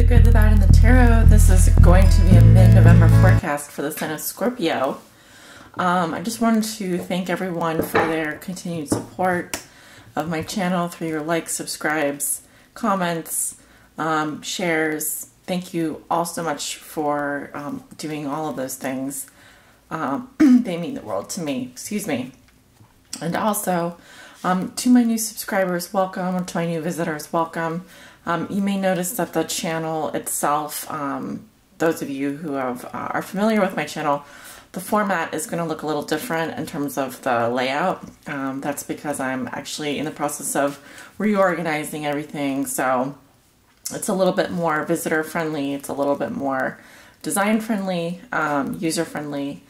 good, the bad, and the tarot. This is going to be a mid-November forecast for the sign of Scorpio. I just wanted to thank everyone for their continued support of my channel through your likes, subscribes, comments, shares. Thank you all so much for doing all of those things. They mean the world to me. Excuse me. And also, to my new subscribers, welcome. To my new visitors, welcome. You may notice that the channel itself, those of you who are familiar with my channel, the format is going to look a little different in terms of the layout. That's because I'm actually in the process of reorganizing everything, so it's a little bit more visitor friendly, it's a little bit more design friendly, user friendly,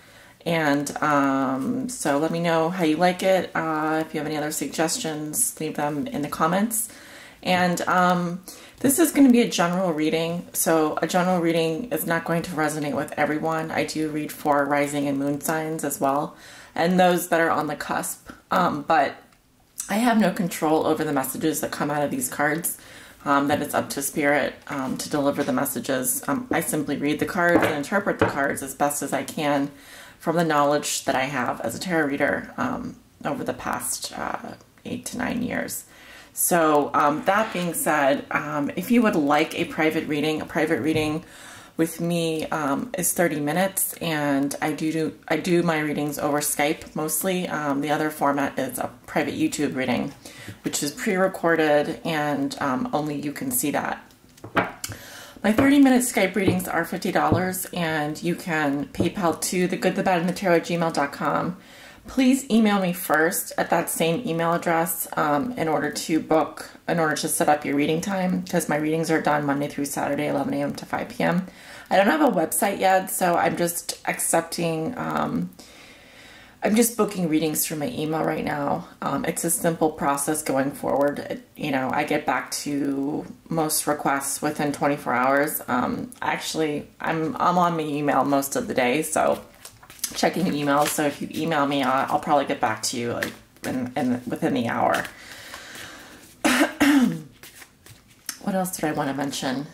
and so let me know how you like it. If you have any other suggestions, leave them in the comments. And this is going to be a general reading, so a general reading is not going to resonate with everyone. I do read for rising and moon signs as well, and those that are on the cusp, but I have no control over the messages that come out of these cards. That it's up to Spirit to deliver the messages. I simply read the cards and interpret the cards as best as I can from the knowledge that I have as a tarot reader over the past 8 to 9 years. So that being said, if you would like a private reading with me is 30 minutes, and I do my readings over Skype mostly. The other format is a private YouTube reading, which is pre-recorded, and only you can see that. My 30-minute Skype readings are $50, and you can PayPal to thegoodthebadandthetarot@gmail.com. Please email me first at that same email address in order to set up your reading time, because my readings are done Monday through Saturday, 11 a.m. to 5 p.m. I don't have a website yet, so I'm just accepting, I'm just booking readings through my email right now. It's a simple process going forward. You know, I get back to most requests within 24 hours. Actually, I'm on my email most of the day, so checking emails. So if you email me, I'll probably get back to you like within the hour. What else did I want to mention?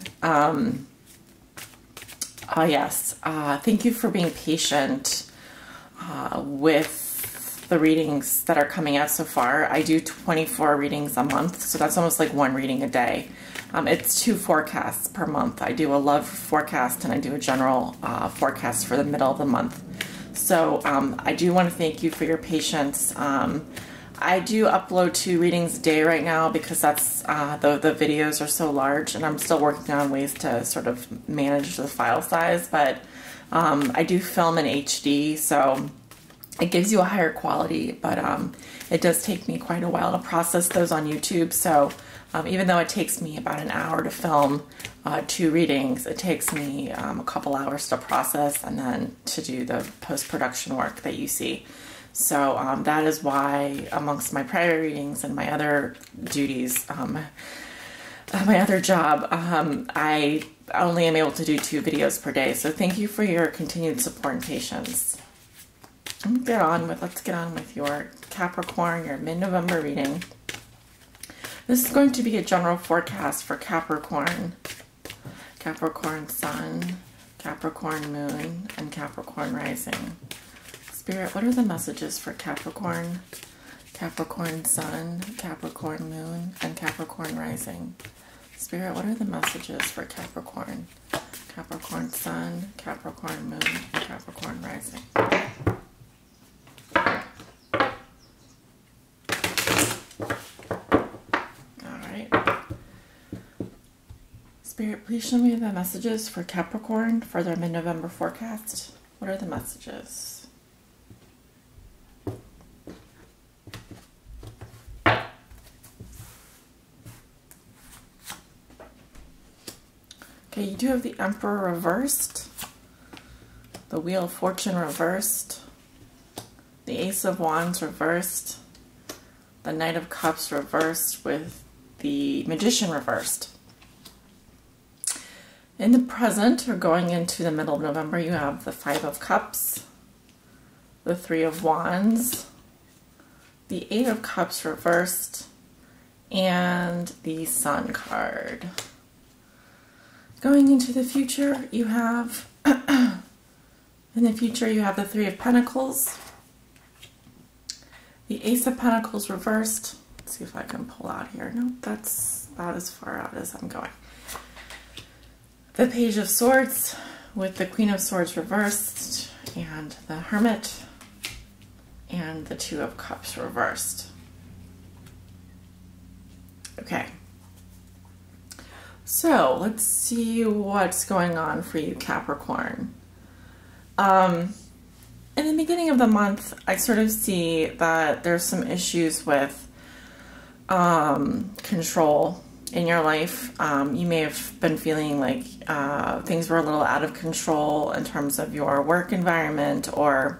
Oh yes, thank you for being patient with the readings that are coming out so far. I do 24 readings a month, so that's almost like one reading a day. It's 2 forecasts per month. I do a love forecast and I do a general forecast for the middle of the month. So I do want to thank you for your patience. I do upload 2 readings a day right now because that's the videos are so large, and I'm still working on ways to sort of manage the file size, but I do film in HD, so it gives you a higher quality, but it does take me quite a while to process those on YouTube. So even though it takes me about an hour to film 2 readings, it takes me a couple hours to process and then to do the post-production work that you see. So that is why, amongst my private readings and my other duties, my other job, I only am able to do 2 videos per day. So thank you for your continued support and patience. Let's get on with your Capricorn, your mid-November reading. This is going to be a general forecast for Capricorn, Capricorn Sun, Capricorn Moon, and Capricorn Rising. Spirit, what are the messages for Capricorn, Capricorn Sun, Capricorn Moon, and Capricorn Rising? Spirit, what are the messages for Capricorn, Capricorn Sun, Capricorn Moon, and Capricorn Rising? Spirit, please show me the messages for Capricorn for their mid-November forecast. What are the messages? Okay, you do have the Emperor reversed, the Wheel of Fortune reversed, the Ace of Wands reversed, the Knight of Cups reversed with the Magician reversed. In the present, or going into the middle of November, you have the 5 of Cups, the 3 of Wands, the 8 of Cups reversed, and the Sun card. Going into the future, you have, in the future, you have the Three of Pentacles, the Ace of Pentacles reversed. Let's see if I can pull out here. No, that's about as far out as I'm going. The Page of Swords with the Queen of Swords reversed, and the Hermit, and the Two of Cups reversed. Okay. So let's see what's going on for you, Capricorn. In the beginning of the month, I sort of see that there's some issues with control in your life. You may have been feeling like things were a little out of control in terms of your work environment or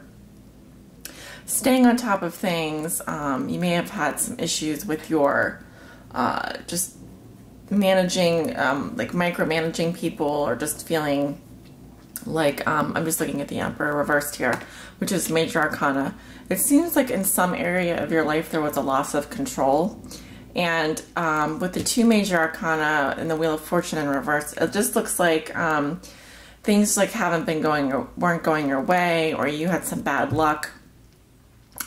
staying on top of things. You may have had some issues with your just managing, like micromanaging people, or just feeling like, I'm just looking at the Emperor reversed here, which is Major Arcana. It seems like in some area of your life there was a loss of control. And with the two Major Arcana and the Wheel of Fortune in reverse, it just looks like things like weren't going your way, or you had some bad luck.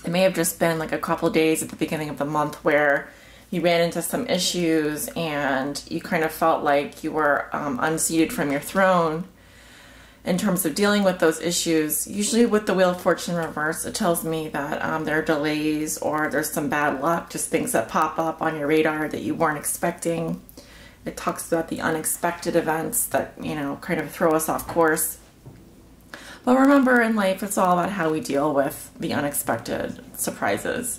It may have just been like a couple days at the beginning of the month where you ran into some issues and you kind of felt like you were unseated from your throne in terms of dealing with those issues. Usually with the Wheel of Fortune reverse, it tells me that there are delays or there's some bad luck, just things that pop up on your radar that you weren't expecting. It talks about the unexpected events that, you know, kind of throw us off course. But remember, in life, it's all about how we deal with the unexpected surprises.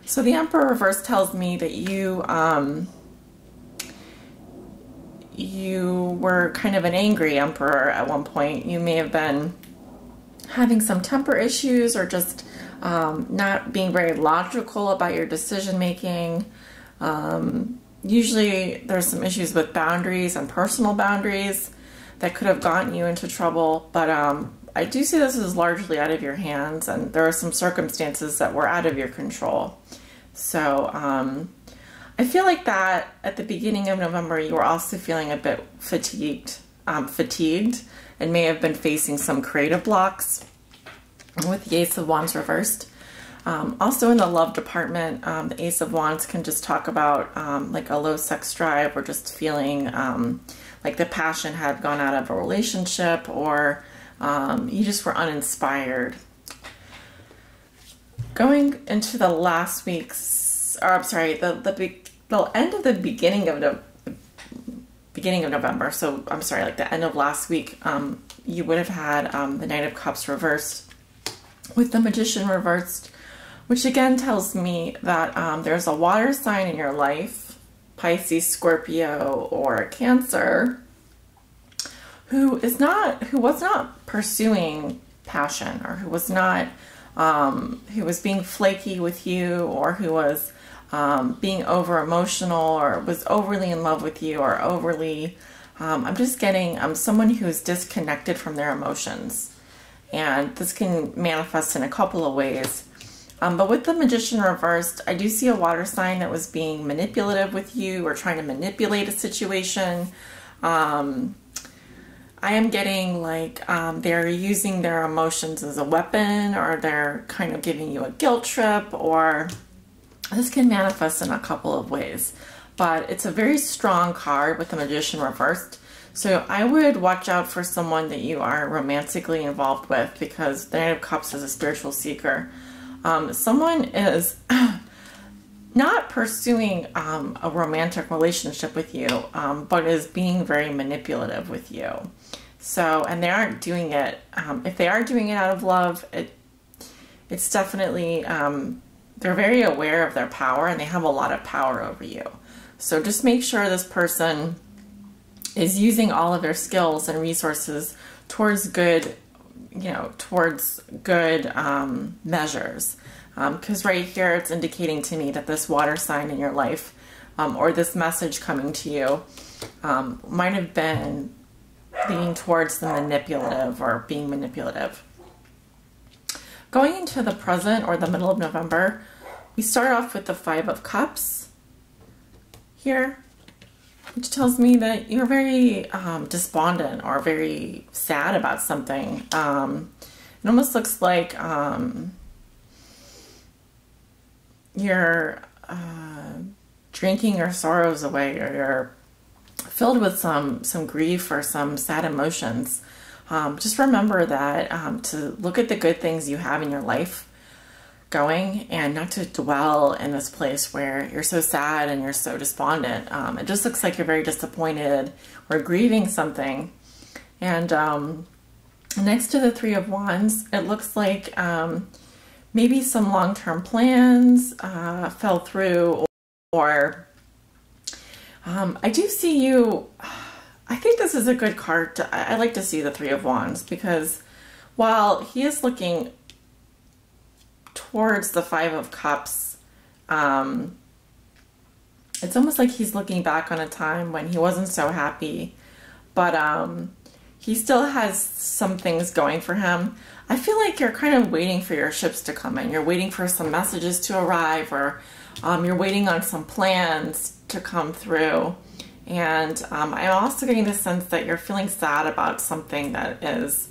So the Emperor reverse tells me that you were kind of an angry emperor at one point. You may have been having some temper issues, or just not being very logical about your decision making. Usually there's some issues with boundaries and personal boundaries that could have gotten you into trouble, but I do see this as largely out of your hands, and there are some circumstances that were out of your control. So I feel like that at the beginning of November, you were also feeling a bit fatigued, and may have been facing some creative blocks with the Ace of Wands reversed. Also in the love department, the Ace of Wands can just talk about like a low sex drive, or just feeling like the passion had gone out of a relationship, or you just were uninspired. Going into the last week's, or I'm sorry, the end of the beginning of November. So I'm sorry, like the end of last week, you would have had the Knight of Cups reversed with the Magician reversed, which again tells me that there's a water sign in your life, Pisces, Scorpio, or Cancer, who was not pursuing passion, or who was being flaky with you, or who was being over emotional, or was overly in love with you, or overly, I'm just getting someone who's disconnected from their emotions. And this can manifest in a couple of ways. But with the Magician reversed, I do see a water sign that was being manipulative with you, or trying to manipulate a situation. I am getting like they're using their emotions as a weapon, or they're kind of giving you a guilt trip, or this can manifest in a couple of ways. But it's a very strong card with the Magician reversed. So I would watch out for someone that you are romantically involved with, because the Knight of Cups is a spiritual seeker. Someone is not pursuing a romantic relationship with you, but is being very manipulative with you. So, and they aren't doing it, if they are doing it out of love, it's definitely, they're very aware of their power, and they have a lot of power over you. So just make sure this person is using all of their skills and resources towards good, measures. Because right here, it's indicating to me that this water sign in your life, or this message coming to you, might have been leaning towards the manipulative, or being manipulative. Going into the present, or the middle of November, we start off with the Five of Cups here. which tells me that you're very despondent or very sad about something. It almost looks like you're drinking your sorrows away, or you're filled with some grief or some sad emotions. Just remember that to look at the good things you have in your life going, and not to dwell in this place where you're so sad and you're so despondent. It just looks like you're very disappointed or grieving something. And next to the Three of Wands, it looks like maybe some long-term plans fell through, or I do see you. I think this is a good card. I like to see the Three of Wands, because while he is looking towards the Five of Cups, it's almost like he's looking back on a time when he wasn't so happy, but he still has some things going for him. I feel like you're kind of waiting for your ships to come in. You're waiting for some messages to arrive, or you're waiting on some plans to come through. And I'm also getting the sense that you're feeling sad about something that is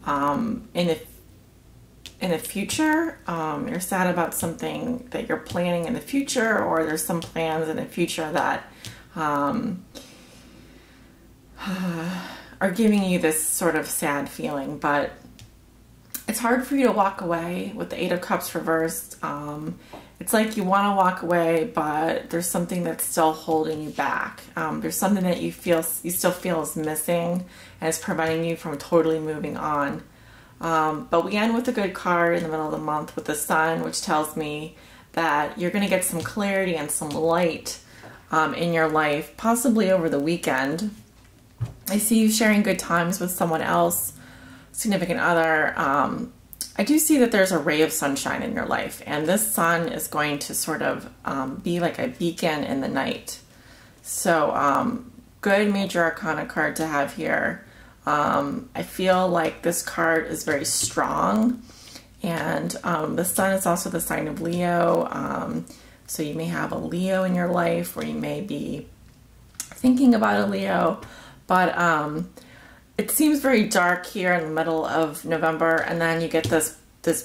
in the future. You're sad about something that you're planning in the future, or there's some plans in the future that are giving you this sort of sad feeling. But it's hard for you to walk away with the Eight of Cups reversed. It's like you want to walk away, but there's something that's still holding you back. There's something that you still feel is missing, and is preventing you from totally moving on. But we end with a good card in the middle of the month with the Sun, which tells me that you're going to get some clarity and some light in your life, possibly over the weekend. I see you sharing good times with someone else, significant other. I do see that there's a ray of sunshine in your life, and this sun is going to sort of be like a beacon in the night. So good major arcana card to have here. I feel like this card is very strong, and the sun is also the sign of Leo. So you may have a Leo in your life, or you may be thinking about a Leo, but it seems very dark here in the middle of November, and then you get this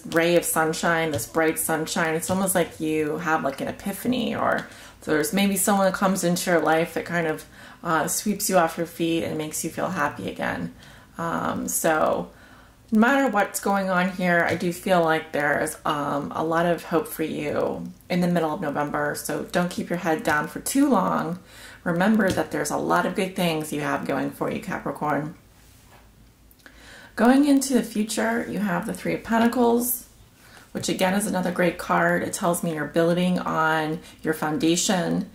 ray of sunshine, this bright sunshine. It's almost like you have like an epiphany, or there's maybe someone that comes into your life that kind of sweeps you off your feet and makes you feel happy again. So no matter what's going on here, I do feel like there's a lot of hope for you in the middle of November. So don't keep your head down for too long. Remember that there's a lot of good things you have going for you, Capricorn. Going into the future, you have the Three of Pentacles, which again is another great card. It tells me you're building on your foundation,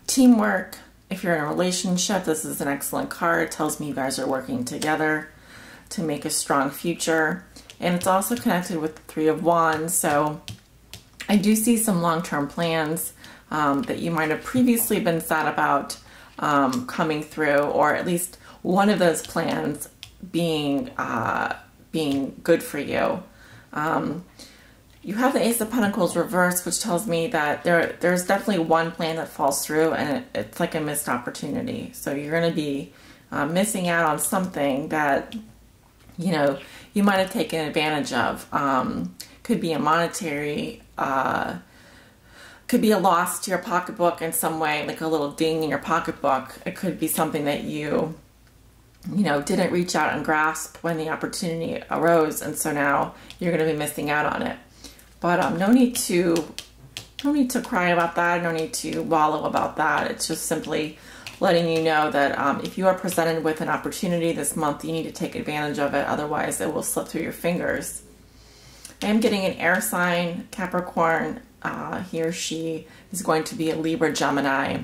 teamwork. If you're in a relationship, this is an excellent card. It tells me you guys are working together to make a strong future. And it's also connected with the Three of Wands. So I do see some long-term plans that you might have previously been sad about coming through, or at least one of those plans being good for you. You have the Ace of Pentacles reversed, which tells me that there's definitely one plan that falls through, and it's like a missed opportunity. So you're going to be missing out on something that you might have taken advantage of. Could be a monetary, could be a loss to your pocketbook in some way, like a little ding in your pocketbook. It could be something that you didn't reach out and grasp when the opportunity arose, and so now you're going to be missing out on it. But no need to cry about that. No need to wallow about that. It's just simply letting you know that if you are presented with an opportunity this month, you need to take advantage of it. Otherwise, it will slip through your fingers. I am getting an air sign, Capricorn. He or she is going to be a Libra, Gemini,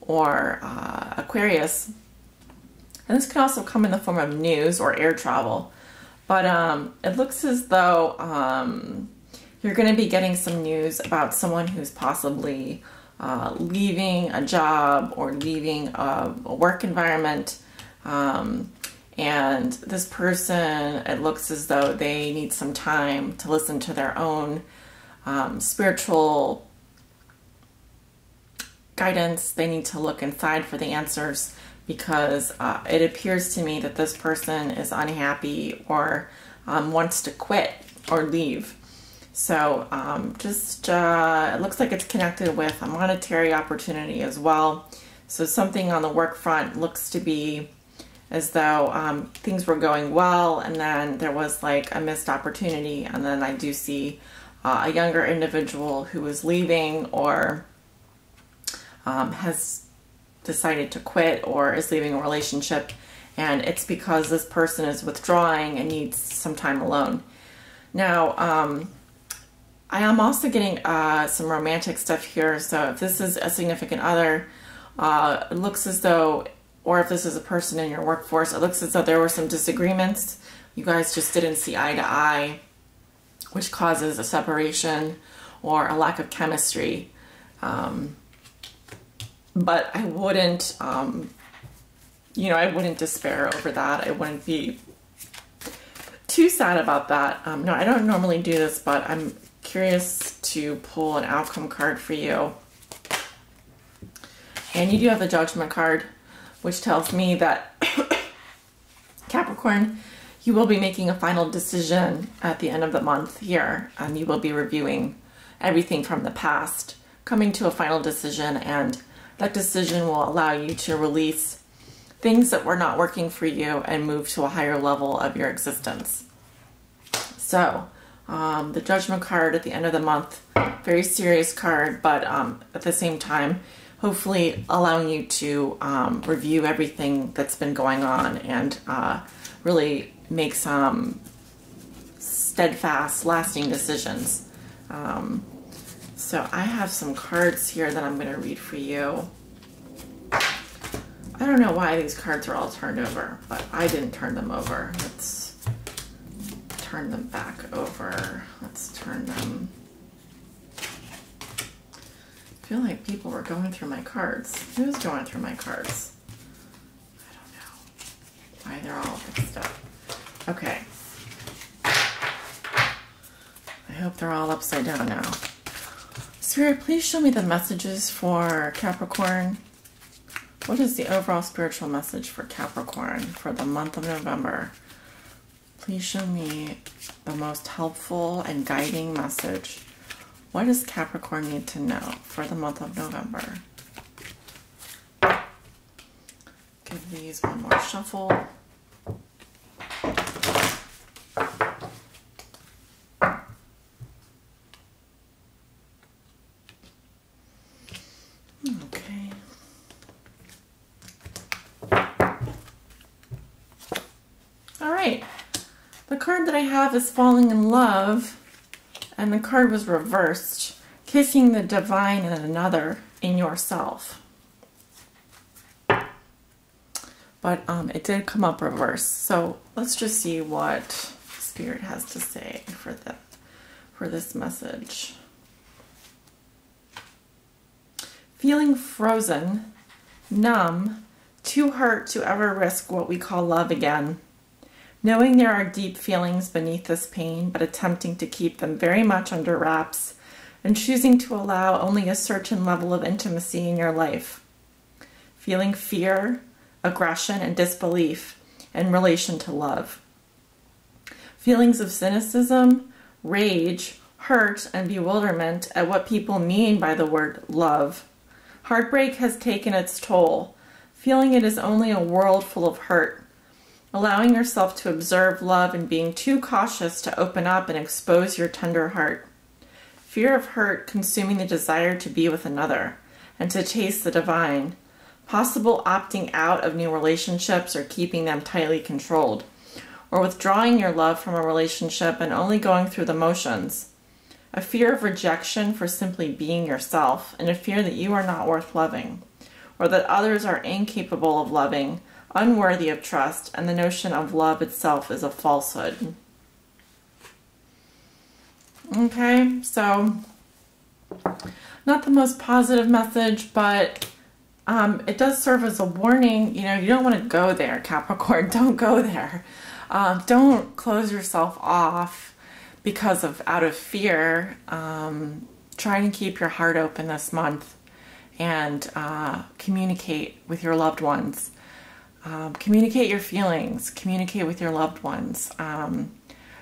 or Aquarius. And this can also come in the form of news or air travel. But it looks as though you're going to be getting some news about someone who's possibly leaving a job or leaving a work environment. And this person, it looks as though they need some time to listen to their own spiritual guidance. They need to look inside for the answers, because it appears to me that this person is unhappy or wants to quit or leave. So it looks like it's connected with a monetary opportunity as well. So something on the work front looks to be as though things were going well, and then there was like a missed opportunity, and then I do see a younger individual who is leaving or has decided to quit or is leaving a relationship, and it's because this person is withdrawing and needs some time alone. Now, I am also getting some romantic stuff here, so if this is a significant other, it looks as though, or if this is a person in your workforce, it looks as though there were some disagreements. You guys just didn't see eye to eye, which causes a separation or a lack of chemistry. But I wouldn't, I wouldn't despair over that. I wouldn't be too sad about that. No, I don't normally do this, but I'm curious to pull an outcome card for you. And you do have the Judgment card, which tells me that Capricorn, you will be making a final decision at the end of the month here, and you will be reviewing everything from the past, coming to a final decision, and that decision will allow you to release things that were not working for you and move to a higher level of your existence. So, the Judgment card at the end of the month, very serious card, but at the same time, hopefully allowing you to review everything that's been going on and really make some steadfast, lasting decisions. So I have some cards here that I'm going to read for you. I don't know why these cards are all turned over, but I didn't turn them over. Let's turn them back over. Let's turn them. I feel like people were going through my cards. Who's going through my cards? I don't know why they're all mixed up. Okay. I hope they're all upside down now. Spirit, please show me the messages for Capricorn. What is the overall spiritual message for Capricorn for the month of November? Please show me the most helpful and guiding message. What does Capricorn need to know for the month of November? Give these one more shuffle. Okay. All right. The card that I have is Falling in Love, and the card was reversed, kissing the divine in another in yourself. But it did come up reverse. So let's just see what Spirit has to say for this message. Feeling frozen, numb, too hurt to ever risk what we call love again. Knowing there are deep feelings beneath this pain, but attempting to keep them very much under wraps, and choosing to allow only a certain level of intimacy in your life. Feeling fear, aggression, and disbelief in relation to love. Feelings of cynicism, rage, hurt, and bewilderment at what people mean by the word love. Heartbreak has taken its toll, feeling it is only a world full of hurt. Allowing yourself to observe love and being too cautious to open up and expose your tender heart. Fear of hurt consuming the desire to be with another and to taste the divine. Possible opting out of new relationships or keeping them tightly controlled. Or withdrawing your love from a relationship and only going through the motions. A fear of rejection for simply being yourself, and a fear that you are not worth loving. Or that others are incapable of loving, unworthy of trust, and the notion of love itself is a falsehood. Okay, so not the most positive message, but it does serve as a warning. You know, you don't want to go there, Capricorn. Don't go there. Don't close yourself off out of fear. Try and keep your heart open this month. and communicate with your loved ones. Communicate your feelings. Communicate with your loved ones.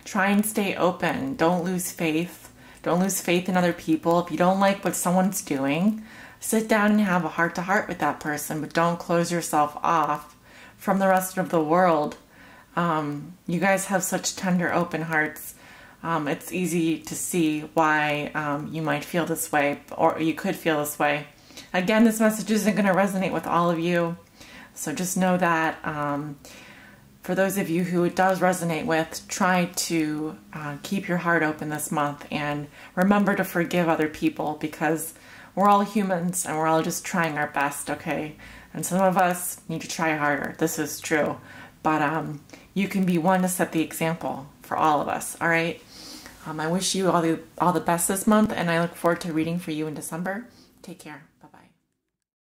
Try and stay open. Don't lose faith. Don't lose faith in other people. If you don't like what someone's doing, sit down and have a heart-to-heart with that person, but don't close yourself off from the rest of the world. You guys have such tender, open hearts. It's easy to see why you might feel this way, or you could feel this way. Again, this message isn't going to resonate with all of you, so just know that for those of you who it does resonate with, try to keep your heart open this month and remember to forgive other people, because we're all humans and we're all just trying our best, okay? And some of us need to try harder. This is true. But you can be one to set the example for all of us, all right? I wish you all the best this month, and I look forward to reading for you in December. Take care. Bye-bye.